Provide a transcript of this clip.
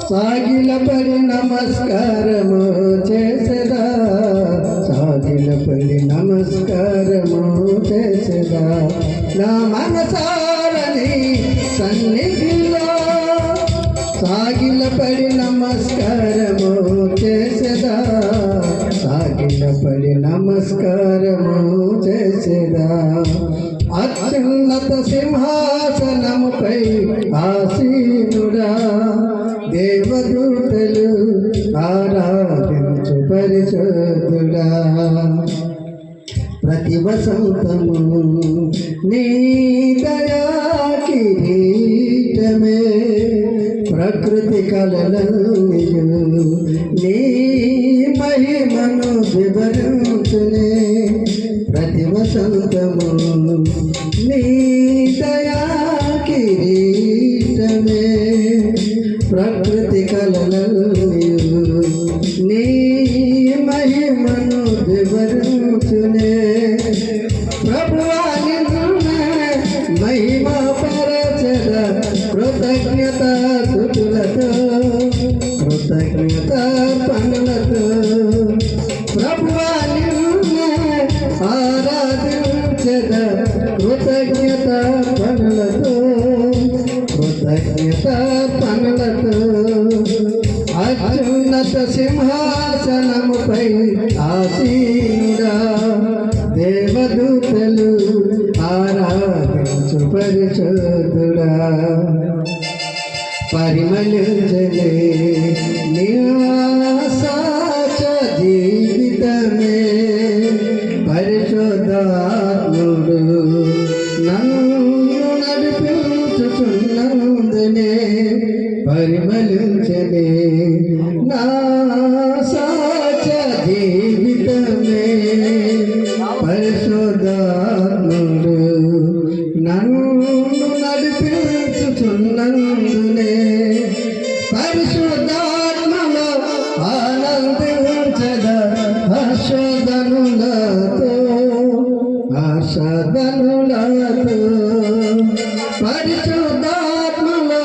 సాగిలపడి నమస్కారము చేసదా, సాగిలపడి నమస్కారము చేసదా, నా మనసారని సన్నిధిలో సాగిలపడి నమస్కారము చేసదా, సాగిలపడి నమస్కారము చేసదా. అత్యున్నత సింహాసనముపై ఆసీనుడా, దేవదూతలు ఆరాధించు పరిశుద్ధుడా. ప్రతి వసంతము నీ దయా కిరీటమే, ప్రకృతి కళలన్నీయు నీ మహిమను వివరించునే. ప్రతి వసంతము నీ దయా కిరీటమే, ప్రకృతి కళలన్నీయు నీ మహిమను వివరించునే. ప్రభువా నిన్నే మహిమ పరచద, కృతజ్ఞత స్తుతులతో, కృతజ్ఞత పనులతో. ప్రభువా నిన్నే ఆరాధించద, కృతజ్ఞత పనులతో, కృతజ్ఞత పనులతో. అత్యున్నత సింహాసనముపై ఆసీనుడా, దేవదూతలు ఆరాధించు పరిశుద్ధుడా. పరిమళించలే నివాసాచ జీవితమే, పరిశుద్ధాత్ముడు నన్ను నడిపించుచున్నందునే. పరిమళించలే నా సాచ జీవితమే, పరిశుద్ధాత్ముడు నన్ను నడిపించుచున్నందునే. పరిశుద్ధాత్మలో ఆనందించద, హర్షధనులతో, హర్షధనులతో. పరిశుద్ధాత్మలో